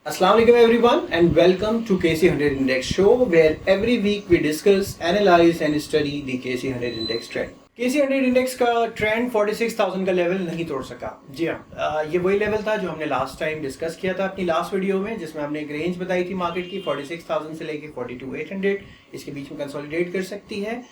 Assalamu alaikum everyone and welcome to KC100 Index show where every week we discuss, analyze and study the KC100 Index trend. KC100 Index का trend 46,000 का level नहीं तोड़ सका। जी हाँ, ये वही level था जो हमने लास्ट टाइम डिस्कस किया था अपनी लास्ट वीडियो में, जिसमें हमने एक रेंज बताई थी मार्केट की 46,000 से लेके 42,800 इसके बीच में कंसोलिडेट कर सकती है।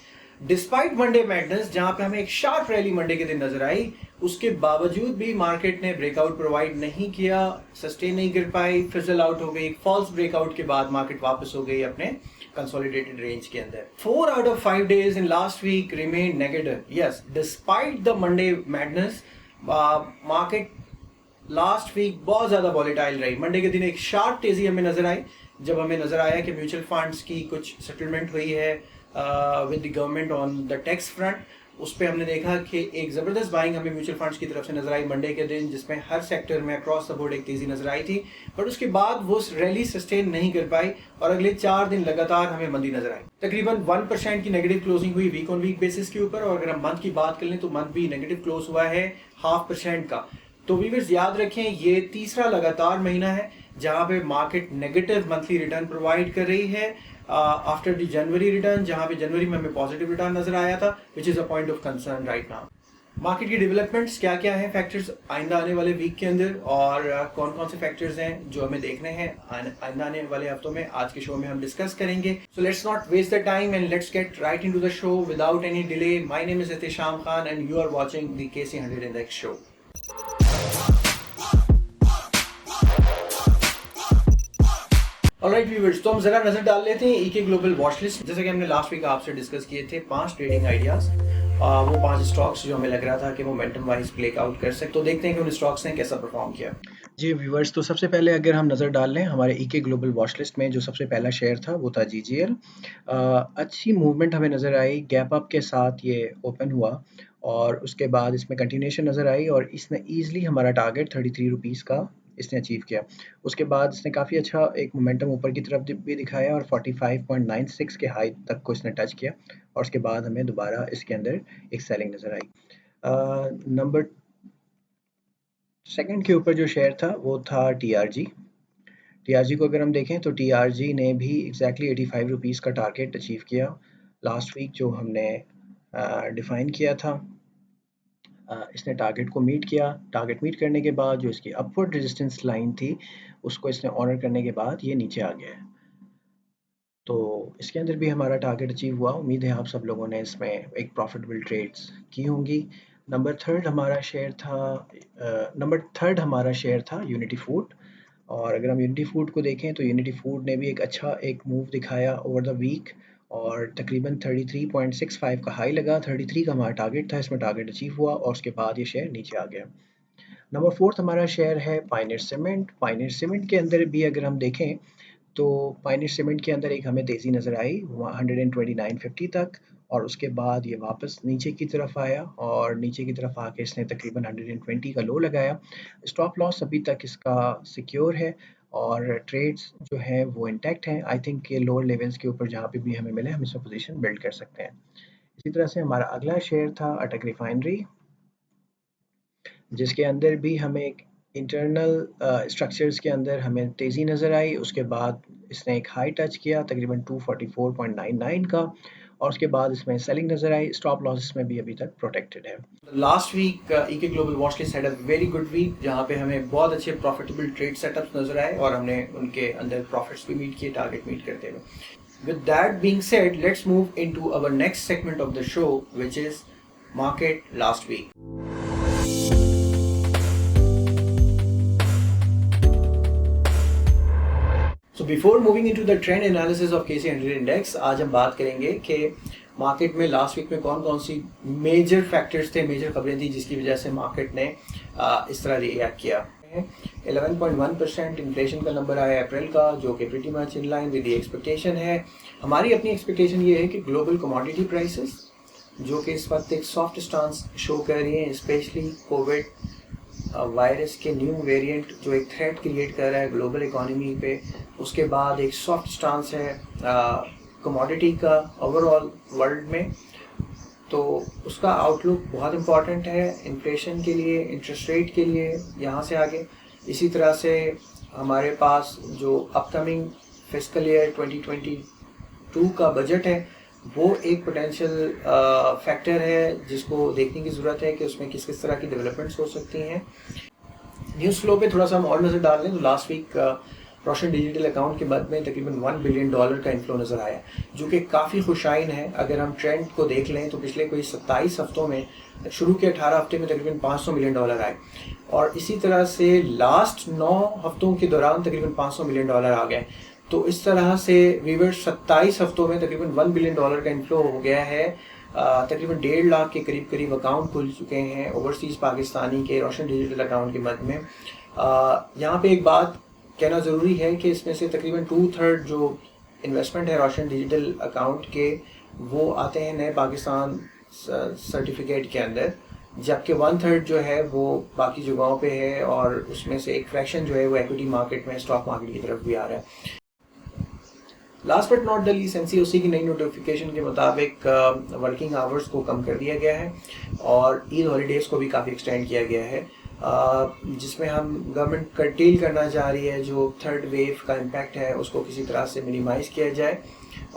डिस्पाइट मंडे मैडनेस, जहां पे हमें एक शार्प रैली मंडे के दिन नजर आई, उसके बावजूद भी मार्केट ने ब्रेकआउट प्रोवाइड नहीं किया, सस्टेन नहीं कर पाई, फिजल आउट हो गई। फॉल्स ब्रेकआउट के बाद मार्केट वापस हो गई अपने कंसोलिडेटेड रेंज के अंदर। 4 out of 5 days in last week remained negative. Yes, despite the Monday madness, market last week बहुत ज्यादा वॉलेटाइल रही। मंडे के दिन एक शार्प तेजी हमें नजर आई, जब हमें नजर आया कि म्यूचुअल फंड्स की कुछ सेटलमेंट हुई है with the government on the tax front. उस पर हमने देखा कि एक ज़बरदस्त बाइंग हमें म्यूचुअल फंड्स की तरफ से नजर आई मंडे के दिन, जिसमें हर सेक्टर में अक्रॉस द बोर्ड एक तेज़ी नजर आई थी। बट उसके बाद वो रैली सस्टेन नहीं कर पाई और अगले 4 दिन लगातार हमें मंदी नजर आई। तकरीबन 1% की नेगेटिव क्लोजिंग हुई वीक ऑन वीक बेसिस के ऊपर, और अगर हम मंथ की बात कर लें तो मंथ भी नेगेटिव क्लोज हुआ है 0.5% का। तो व्यूअर्स याद रखें, ये तीसरा लगातार महीना है जहां पे market negative monthly return provide कर रही है आफ्टर द जनवरी रिटर्न, जहां पे जनवरी में हमें पॉजिटिव रिटर्न नजर आया था, which is a point of concern right now. Market की डेवलपमेंट्स क्या क्या हैं, फैक्टर्स आइंदा आने वाले वीक के अंदर, और कौन कौन से फैक्टर्स हैं जो हमें देखने हैं आइंदा आने वाले हफ्तों में, आज के शो में हम डिस्कस करेंगे। So let's not waste the time and let's get right into the show without any delay. My name is Ehtesham Khan and you are watching the KC100 index show. Alright viewers, तो हम जरा नजर डाल लेते हैं ईके ग्लोबल वॉच लिस्ट। जैसे कि हमने लास्ट वीक आपसे डिस्कस किए थे 5 ट्रेडिंग आइडियाज, वो 5 स्टॉक्स जो हमें लग रहा था कि मोमेंटम वाइज ब्रेक आउट कर सकते। तो देखते हैं कि उन स्टॉक्स ने कैसा परफॉर्म किया। जी व्यूवर्स, तो सबसे पहले अगर हम नज़र डाल लें हमारे ईके ग्लोबल वॉच लिस्ट में, जो सबसे पहला शेयर था वो था GGL। अच्छी मूवमेंट हमें नज़र आई, गैप अप के साथ ये ओपन हुआ और उसके बाद इसमें कंटिन्यूएशन नज़र आई और इसने ईजिली हमारा टारगेट 33 रुपीज़ का इसने अचीव किया। उसके बाद इसने काफ़ी अच्छा एक मोमेंटम ऊपर की तरफ भी दिखाया और 45.96 के हाई तक को इसने टच किया और उसके बाद हमें दोबारा इसके अंदर एक सेलिंग नज़र आई। नंबर सेकंड के ऊपर जो शेयर था वो था TRG। TRG को अगर हम देखें तो TRG ने भी एग्जैक्टली 85 रुपीज़ का टारगेट अचीव किया लास्ट वीक जो हमने डिफ़ाइन किया था। इसने टारगेट को मीट किया। टारगेट मीट करने के बाद जो इसकी अपवर्ड रेजिस्टेंस लाइन थी उसको इसने ऑनर करने के बाद ये नीचे आ गया है। तो इसके अंदर भी हमारा टारगेट अचीव हुआ। उम्मीद है आप सब लोगों ने इसमें एक प्रॉफिटेबल ट्रेड्स की होंगी। नंबर थर्ड हमारा शेयर था यूनिटी फूड। और अगर हम यूनिटी फूड को देखें तो यूनिटी फूड ने भी एक अच्छा एक मूव दिखाया ओवर द वीक और तकरीबन 33.65 का हाई लगा। 33 का हमारा टारगेट था, इसमें टारगेट अचीव हुआ और उसके बाद ये शेयर नीचे आ गया। नंबर फोर्थ हमारा शेयर है पायनियर सीमेंट। पायनियर सीमेंट के अंदर भी अगर हम देखें तो पायनियर सीमेंट के अंदर एक हमें तेज़ी नज़र आई 129.50 तक और उसके बाद ये वापस नीचे की तरफ आया और नीचे की तरफ आके इसने तकरीबन 120 का लो लगाया। स्टॉप लॉस अभी तक इसका सिक्योर है और ट्रेड्स जो है वो इंटैक्ट हैं। आई थिंक ये लोअर लेवल्स के ऊपर जहाँ पे भी हमें मिले हम इसमें पोजीशन बिल्ड कर सकते हैं। इसी तरह से हमारा अगला शेयर था अटक रिफाइनरी, जिसके अंदर भी हमें एक इंटरनल स्ट्रक्चर्स के अंदर हमें तेज़ी नज़र आई। उसके बाद इसने एक हाई टच किया तकरीबन 244.99 का और उसके बाद इसमें सेलिंग नज़र आई। स्टॉप लॉस में भी अभी तक प्रोटेक्टेड है। Last week EK global watch list had a very good week, जहां पे हमें बहुत अच्छे प्रॉफिटेबल ट्रेड सेटअप्स नजर आए और हमने उनके अंदर प्रॉफिट्स भी मीट किए टारगेट मीट करते हुए। With that being said, let's move into our next segment of the show which is market last week. So before moving into the trend analysis of KC100 Index, आज हम बात करेंगे कि market में last week में कौन कौन सी major factors थे, मेजर खबरें थी जिसकी वजह से मार्केट ने इस तरह रिएक्ट किया। 11.1% इन्फ्लेशन का नंबर आया अप्रैल का, जो कि pretty much in line with the expectation है। हमारी अपनी एक्सपेक्टेशन ये है कि ग्लोबल कमोडिटी प्राइसेस जो कि इस वक्त एक सॉफ्ट स्टांस शो कर रही हैं, स्पेशली कोविड वायरस के न्यू वेरिएंट जो एक थ्रेट क्रिएट कर रहा है ग्लोबल इकोनॉमी पे, उसके बाद एक सॉफ्ट स्टांस है कमोडिटी का ओवरऑल वर्ल्ड में। तो उसका आउटलुक बहुत इम्पॉर्टेंट है इन्फ्लेशन के लिए, इंटरेस्ट रेट के लिए यहाँ से आगे। इसी तरह से हमारे पास जो अपकमिंग फिस्कल ईयर 2022 का बजट है वो एक पोटेंशियल फैक्टर है जिसको देखने की ज़रूरत है कि उसमें किस किस तरह की डेवलपमेंट्स हो सकती हैं। न्यूज़ फ्लो पे थोड़ा सा हम और नज़र डाल लें तो लास्ट वीक रोशन डिजिटल अकाउंट के मद में तकरीबन $1 बिलियन का इनफ्लो नज़र आया, जो कि काफ़ी खुशाइन है। अगर हम ट्रेंड को देख लें तो पिछले कोई 27 हफ्तों में शुरू के 18 हफ्ते में तकरीबन $500 मिलियन आए और इसी तरह से लास्ट 9 हफ्तों के दौरान तकरीबन $500 मिलियन आ गए। तो इस तरह से वीवर्स 27 हफ्तों में तकरीबन $1 बिलियन का इनफ्लो हो गया है। तकरीबन 1.5 लाख के करीब अकाउंट खुल चुके हैं ओवरसीज़ पाकिस्तानी के रोशन डिजिटल अकाउंट के मद में। यहाँ पे एक बात कहना ज़रूरी है कि इसमें से तकरीबन 2/3 जो इन्वेस्टमेंट है रोशन डिजिटल अकाउंट के वो आते हैं नए पाकिस्तान सर्टिफिकेट के अंदर, जबकि 1/3 जो है वो बाकी जगहों पे है और उसमें से एक फ्रैक्शन जो है वो इक्विटी मार्केट में स्टॉक मार्केट की तरफ भी आ रहा है। Last but not the least NCOC की नई नोटिफिकेशन के मुताबिक वर्किंग आवर्स को कम कर दिया गया है और ईद हॉलीडेज़ को भी काफ़ी एक्सटेंड किया गया है, जिसमें हम गवर्नमेंट कर्टेल करना चाह रही है जो थर्ड वेव का इम्पैक्ट है उसको किसी तरह से मिनिमाइज़ किया जाए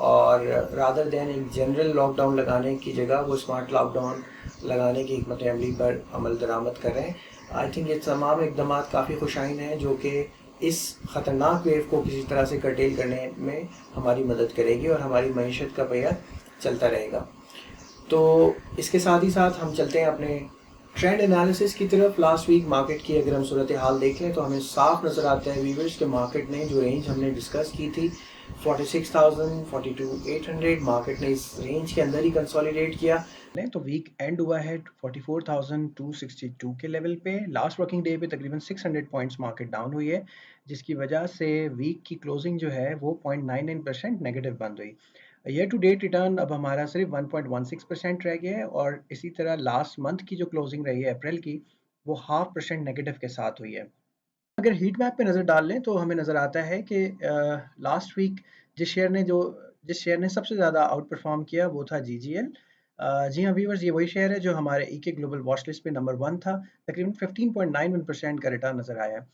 और रादर दैन एक जनरल लॉकडाउन लगाने की जगह वो स्मार्ट लॉकडाउन लगाने की हिकमत अमली पर अमल दरामद कर रहे हैं। आई थिंक ये तमाम इकदाम काफ़ी खुशाइन हैं जो कि इस ख़तरनाक वेव को किसी तरह से कर्टेल करने में हमारी मदद करेगी और हमारी मईशत का पहिया चलता रहेगा। तो इसके साथ ही साथ हम चलते हैं अपने ट्रेंड एनालिसिस की तरफ। लास्ट वीक मार्केट की अगर हम सूरत हाल देख लें तो हमें साफ नज़र आता है वीवर्स के मार्केट ने जो रेंज हमने डिस्कस की थी 46,000 42,800 मार्केट ने इस रेंज के अंदर ही कंसोलिडेट किया। तो वीक एंड हुआ है 44,262 के लेवल पे। लास्ट वर्किंग डे पे तकरीबन 600 पॉइंट्स मार्केट डाउन हुई है, जिसकी वजह से वीक की क्लोजिंग जो है वो 0.99% नेगेटिव बंद हुई। ईयर टू डेट रिटर्न अब हमारा सिर्फ 1.16% रह गया है और इसी तरह लास्ट मंथ की जो क्लोजिंग रही है अप्रैल की वो 0.5% नेगेटिव के साथ हुई है। अगर हीट मैप पे नज़र डाल लें तो हमें नज़र आता है कि लास्ट वीक जिस शेयर ने सबसे ज़्यादा आउट परफॉर्म किया वो था GGL। जी हाँ व्यूवर्स, ये वही शेयर है जो हमारे EK ग्लोबल वॉच लिस्ट पे नंबर 1 था, तकरीबन 15.91% का रिटर्न नज़र आया।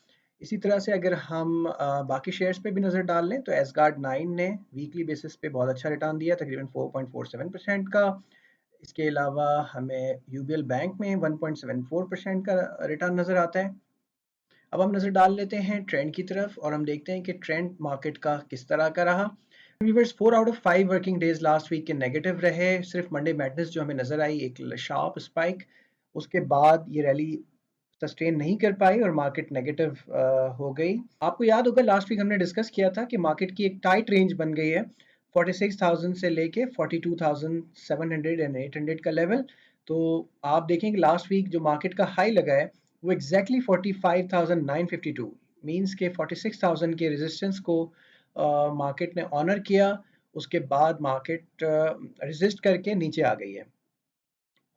इसी तरह से अगर हम बाकी शेयर्स पे भी नज़र डाल लें तो एसगार्ड 9 ने वीकली बेसिस पे बहुत अच्छा रिटर्न दिया, तकरीबन 4.47% का। इसके अलावा हमें UBL बैंक में 1.74% का रिटर्न नज़र आता है। अब हम नज़र डाल लेते हैं ट्रेंड की तरफ और हम देखते हैं कि ट्रेंड मार्केट का किस तरह का रहा। Viewers 4 out of 5 working days last week के नेगेटिव रहे। सिर्फ मंडे मैडनेस जो हमें नज़र आई एक शार्प स्पाइक, उसके बाद ये रैली सस्टेन नहीं कर पाई और मार्केट नेगेटिव हो गई। आपको याद होगा लास्ट वीक हमने डिस्कस किया था कि मार्केट की एक टाइट रेंज बन गई है 46,000 से लेके 42,700 एंड 800 का लेवल। तो आप देखें कि लास्ट वीक जो मार्केट का हाई लगा है वो एग्जैक्टली 45,952 मीन्स के 46,000 के रेजिस्टेंस को मार्केट ने ऑनर किया। उसके बाद मार्केट रेजिस्ट करके नीचे आ गई है।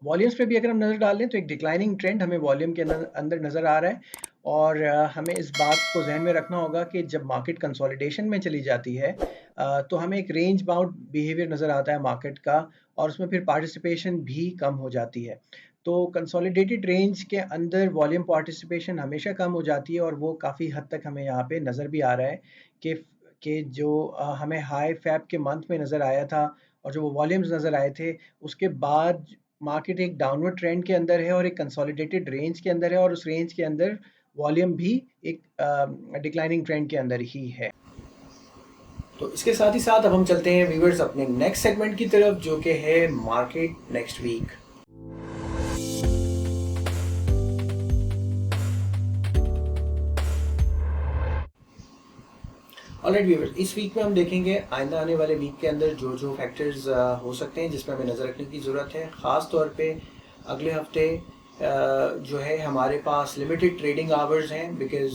वॉल्यूम्स पे भी अगर हम नज़र डाल लें तो एक डिक्लाइनिंग ट्रेंड हमें वॉल्यूम के अंदर नज़र आ रहा है और हमें इस बात को जहन में रखना होगा कि जब मार्केट कंसोलिडेशन में चली जाती है तो हमें एक रेंज बाउंड बिहेवियर नज़र आता है मार्केट का और उसमें फिर पार्टिसिपेशन भी कम हो जाती है। तो कंसोलिडेटेड रेंज के अंदर वॉल्यूम पार्टिसिपेशन हमेशा कम हो जाती है और वो काफ़ी हद तक हमें यहाँ पे नज़र भी आ रहा है कि जो हमें हाई फैब के मंथ में नज़र आया था और जो वो वॉल्यूम्स नज़र आए थे उसके बाद मार्केट एक डाउनवर्ड ट्रेंड के अंदर है और एक कंसोलिडेटेड रेंज के अंदर है और उस रेंज के अंदर वॉल्यूम भी एक डिक्लाइनिंग ट्रेंड के अंदर ही है। तो इसके साथ ही साथ अब हम चलते हैं व्यूअर्स अपने नेक्स्ट सेगमेंट की तरफ जो कि है market next week. Alright viewers, इस वीक में हम देखेंगे आइंदा आने वाले वीक के अंदर जो जो फैक्टर्स हो सकते हैं जिसमें हमें नज़र रखने की ज़रूरत है। ख़ास तौर पे अगले हफ्ते जो है हमारे पास लिमिटेड ट्रेडिंग आवर्स हैं बिकॉज़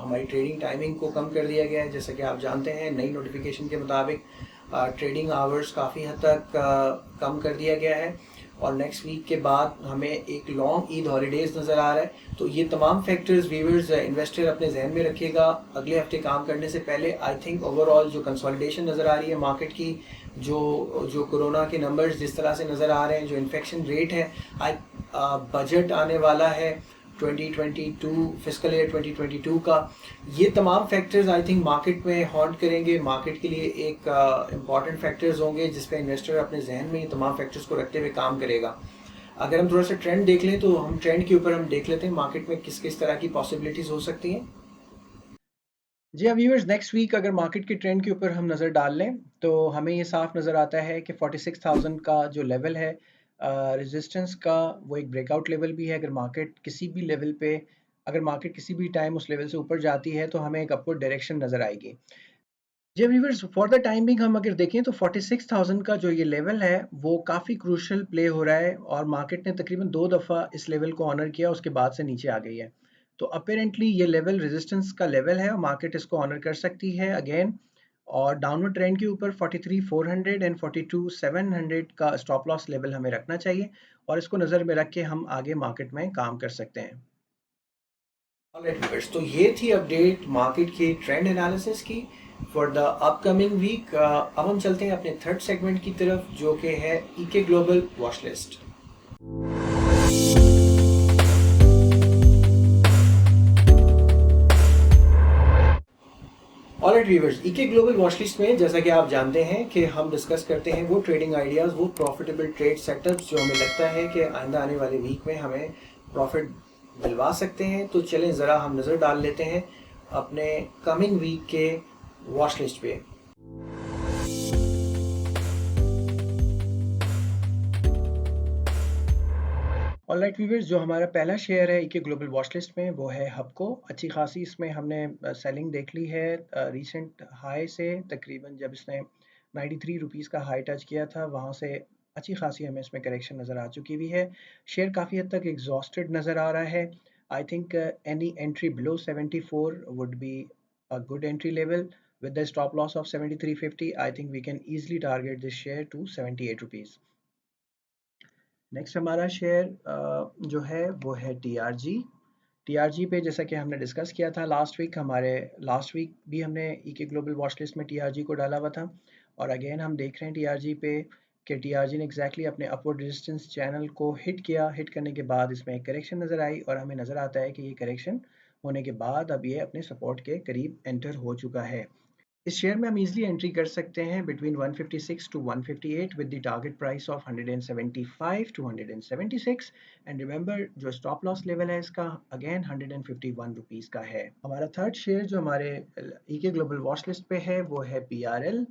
हमारी ट्रेडिंग टाइमिंग को कम कर दिया गया है। जैसा कि आप जानते हैं नई नोटिफिकेशन के मुताबिक ट्रेडिंग आवर्स काफ़ी हद तक कम कर दिया गया है और नेक्स्ट वीक के बाद हमें एक लॉन्ग ईद हॉलीडेज़ नज़र आ रहा है। तो ये तमाम फैक्टर्स व्यूअर्स इन्वेस्टर अपने जहन में रखिएगा अगले हफ्ते काम करने से पहले। आई थिंक ओवरऑल जो कंसोलिडेशन नज़र आ रही है मार्केट की, जो कोरोना के नंबर्स जिस तरह से नज़र आ रहे हैं, जो इन्फेक्शन रेट है, बजट आने वाला है, 2022 फिस्कल ईयर 2022 का, ये तमाम फैक्टर्स आई थिंक मार्केट में हॉन्ट करेंगे, मार्केट के लिए एक इम्पॉर्टेंट फैक्टर्स होंगे जिस पे इन्वेस्टर अपने जहन में ये तमाम फैक्टर्स को रखते हुए काम करेगा। अगर हम थोड़ा सा ट्रेंड देख लें तो हम ट्रेंड के ऊपर हम देख लेते हैं मार्केट में किस किस तरह की पॉसिबिलिटीज़ हो सकती हैं। जी हाँ व्यूअर्स, नेक्स्ट वीक अगर मार्केट के ट्रेंड के ऊपर हम नज़र डाल लें तो हमें ये साफ नज़र आता है कि 46,000 का जो लेवल है रेजिस्टेंस का, वो एक ब्रेकआउट लेवल भी है। अगर मार्केट किसी भी लेवल पे, अगर मार्केट किसी भी टाइम उस लेवल से ऊपर जाती है तो हमें एक अपवर्ड डायरेक्शन नज़र आएगी। जी viewers, for the time being हम अगर देखें तो 46,000 का जो ये लेवल है वो काफ़ी क्रूशल प्ले हो रहा है और मार्केट ने तकरीबन 2 दफ़ा इस लेवल को ऑनर किया, उसके बाद से नीचे आ गई है। तो अपेरेंटली ये लेवल रेजिस्टेंस का लेवल है और मार्केट इसको ऑनर कर सकती है अगेन। और डाउनवर्ड ट्रेंड के ऊपर 43,400 एंड 42,700 का स्टॉप लॉस लेवल हमें रखना चाहिए और इसको नज़र में रख के हम आगे मार्केट में काम कर सकते हैं। ऑलराइट व्यूअर्स, तो ये थी अपडेट मार्केट की ट्रेंड एनालिसिस की फॉर द अपकमिंग वीक। अब हम चलते हैं अपने थर्ड सेगमेंट की तरफ जो कि है ईके global watch list. Alright viewers, ईके ग्लोबल वॉच लिस्ट में जैसा कि आप जानते हैं कि हम डिस्कस करते हैं वो ट्रेडिंग आइडियाज़, वो प्रॉफिटेबल ट्रेड सेटअप्स जो हमें लगता है कि आइंदा आने वाले वीक में हमें प्रॉफिट दिलवा सकते हैं। तो चलें ज़रा हम नज़र डाल लेते हैं अपने कमिंग वीक के वॉच लिस्ट पे। ऑलराइट व्यूअर्स, जो हमारा पहला शेयर है ईके ग्लोबल वॉच लिस्ट में वो है हबको। अच्छी खासी इसमें हमने सेलिंग देख ली है रीसेंट हाई से, तकरीबन जब इसने 93 रुपीज़ का हाई टच किया था वहाँ से अच्छी खासी हमें इसमें करेक्शन नज़र आ चुकी हुई है। शेयर काफ़ी हद तक एग्जॉस्टेड नज़र आ रहा है। I think any entry below 74 would be a good entry level with the stop loss of 73.50. I think we can easily target this share to 78 rupees. Next हमारा शेयर जो है वो है टीआरजी। टीआरजी पे जैसा कि हमने डिस्कस किया था लास्ट वीक, हमारे लास्ट वीक भी हमने ईके ग्लोबल वॉच लिस्ट में टीआरजी को डाला हुआ था और अगेन हम देख रहे हैं टीआरजी पे कि टीआरजी ने एग्जैक्टली अपने अपवर्ड रेजिस्टेंस चैनल को हिट किया। हिट करने के बाद इसमें एक करेक्शन नज़र आई और हमें नज़र आता है कि ये करेक्शन होने के बाद अब ये अपने सपोर्ट के करीब एंटर हो चुका है। इस शेयर में हम इजीली एंट्री कर सकते हैं between 156 to 158 with the target price of 175 to 176 and remember जो स्टॉप लॉस लेवल है इसका अगेन 151 रुपीस का है। हमारा थर्ड शेयर जो हमारे ईके ग्लोबल वॉच लिस्ट पे है वो है पीआरएल।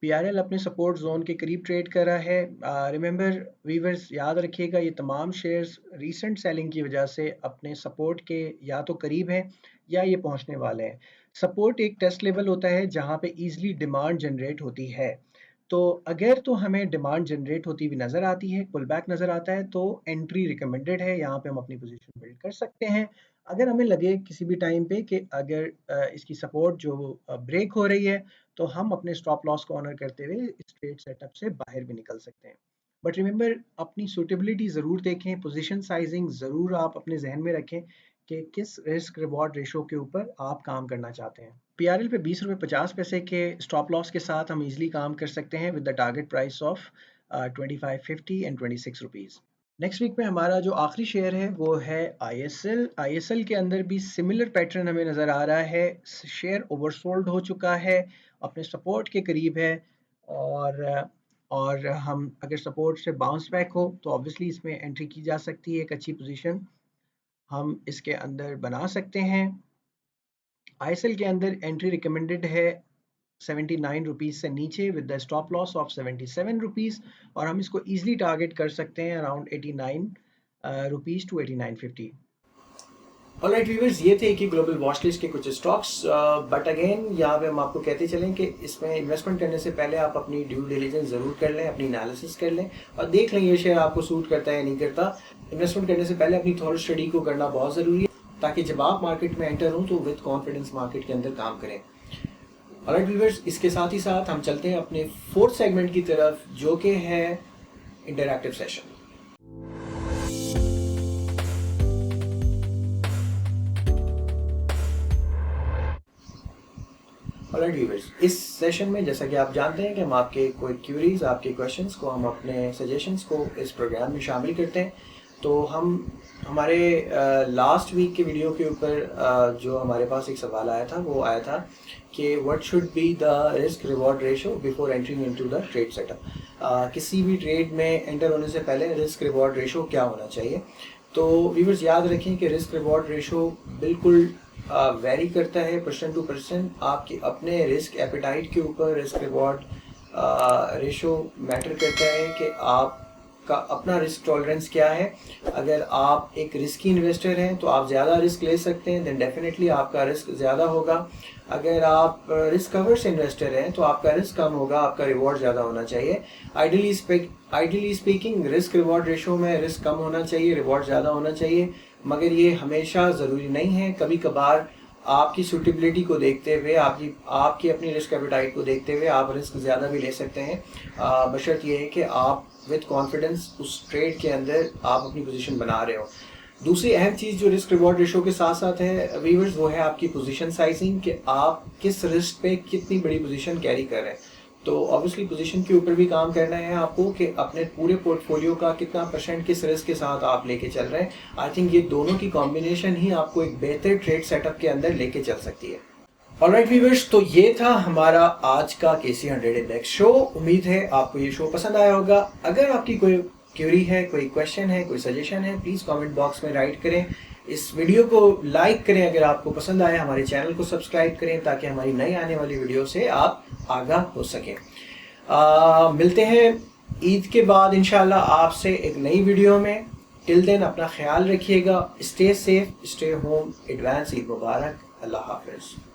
पीआरएल अपने सपोर्ट जोन के करीब ट्रेड कर रहा है। रिमेंबर वीवर्स, याद रखिएगा ये तमाम शेयर्स रीसेंट सेलिंग की वजह से अपने सपोर्ट के या तो करीब हैं या ये पहुंचने वाले हैं। सपोर्ट एक टेस्ट लेवल होता है जहां पे इजीली डिमांड जनरेट होती है। तो अगर तो हमें डिमांड जनरेट होती हुई नज़र आती है, पुल बैक नज़र आता है तो एंट्री रिकमेंडेड है, यहाँ पे हम अपनी पोजीशन बिल्ड कर सकते हैं। अगर हमें लगे किसी भी टाइम पे कि अगर इसकी सपोर्ट जो ब्रेक हो रही है तो हम अपने स्टॉप लॉस को ऑनर करते हुए इस ट्रेड सेटअप से बाहर भी निकल सकते हैं। बट रिमेंबर, अपनी सूटेबिलिटी ज़रूर देखें, पोजीशन साइजिंग ज़रूर आप अपने जहन में रखें कि किस रिस्क रिवॉर्ड रेशो के ऊपर आप काम करना चाहते हैं। पीआरएल पे 20 रुपये 50 पैसे के स्टॉप लॉस के साथ हम इजीली काम कर सकते हैं with the target price of 25.50 and 26 rupees. Next week में हमारा जो आखिरी शेयर है वो है आईएसएल। आईएसएल के अंदर भी सिमिलर पैटर्न हमें नज़र आ रहा है। शेयर ओवरसोल्ड हो चुका है, अपने सपोर्ट के करीब है और हम अगर सपोर्ट से बाउंस बैक हो तो ऑब्वियसली इसमें एंट्री की जा सकती है। एक अच्छी पोजीशन हम इसके अंदर बना सकते हैं। आईएसएल के अंदर एंट्री रिकमेंडेड है 79 रुपीज़ से नीचे with the stop loss of 77 rupees और हम इसको इजीली टारगेट कर सकते हैं around 89 rupees to 89.50। Alright viewers, ये थे कि ग्लोबल वॉच लिस्ट के कुछ स्टॉक्स। बट अगेन यहाँ पे हम आपको कहते चलें कि इसमें इन्वेस्टमेंट करने से पहले आप अपनी ड्यू डिलिजेंस ज़रूर कर लें, अपनी एनालिसिस कर लें और देख लें ये शेयर आपको सूट करता है या नहीं करता। इन्वेस्टमेंट करने से पहले अपनी थोड़ी स्टडी को करना बहुत ज़रूरी है ताकि जब आप मार्केट में एंटर हों तो विद कॉन्फिडेंस मार्केट के अंदर काम करें। ऑलराइट व्यूअर्स, इसके साथ ही साथ हम चलते हैं अपने फोर्थ सेगमेंट की तरफ जो कि है इंटरैक्टिव सेशन। ऑलराइट व्यूअर्स, इस सेशन में जैसा कि आप जानते हैं कि हम आपके कोई क्यूरीज, आपके क्वेश्चंस को, हम अपने सजेशंस को इस प्रोग्राम में शामिल करते हैं। तो हमारे लास्ट वीक के वीडियो के ऊपर जो हमारे पास एक सवाल आया था वो आया था कि what should be the risk reward ratio before entering into the trade setup. किसी भी ट्रेड में एंटर होने से पहले रिस्क रिवॉर्ड रेशो क्या होना चाहिए। तो व्यूअर्स याद रखें कि रिस्क रिवॉर्ड रेशो बिल्कुल वेरी करता है पर्सन टू पर्सन। आपके अपने रिस्क एपेटाइट के ऊपर रिस्क रिवॉर्ड रेशो मैटर करता है कि आपका अपना रिस्क टॉलरेंस क्या है। अगर आप एक रिस्की इन्वेस्टर हैं तो आप ज़्यादा रिस्क ले सकते हैं, देन डेफिनेटली आपका रिस्क ज़्यादा होगा। अगर आप रिस्क कवर्स इन्वेस्टर हैं तो आपका रिस्क कम होगा, आपका रिवॉर्ड ज़्यादा होना चाहिए। Ideally speaking risk reward ratio में रिस्क कम होना चाहिए, रिवॉर्ड ज़्यादा होना चाहिए, मगर ये हमेशा ज़रूरी नहीं है। कभी कभार आपकी सूटेबिलिटी को देखते हुए, आपकी अपनी रिस्क एपेटाइट को देखते हुए आप रिस्क ज़्यादा भी ले सकते हैं, बशर्त ये है कि आप विद कॉन्फिडेंस उस ट्रेड के अंदर आप अपनी पोजीशन बना रहे हो। दूसरी अहम चीज़ जो रिस्क रिवॉर्ड रेशो के साथ साथ है व्यूअर्स, वो है आपकी पोजीशन साइजिंग, कि आप किस रिस्क पे कितनी बड़ी पोजीशन कैरी कर रहे हैं। तो ऑब्वियसली पोजीशन के ऊपर भी काम करना है आपको कि अपने पूरे पोर्टफोलियो का कितना परसेंट किस रिस्क के साथ आप लेके चल रहे हैं। आई थिंक ये दोनों की कॉम्बिनेशन ही आपको एक बेहतर ट्रेड सेटअप के अंदर लेके चल सकती है। ऑलराइट व्यूअर्स, तो ये था हमारा आज का KC100 इंडेक्स शो। उम्मीद है आपको ये शो पसंद आया होगा। अगर आपकी कोई क्वेरी है, कोई क्वेश्चन है, कोई सजेशन है, प्लीज़ कमेंट बॉक्स में राइट करें। इस वीडियो को लाइक करें अगर आपको पसंद आया, हमारे चैनल को सब्सक्राइब करें ताकि हमारी नई आने वाली वीडियो से आप आगाह हो सकें। मिलते हैं ईद के बाद इंशाल्लाह आपसे एक नई वीडियो में। टिल देन अपना ख्याल रखिएगा, stay safe, stay home, advance Eid मुबारक, अल्लाह हाफिज़।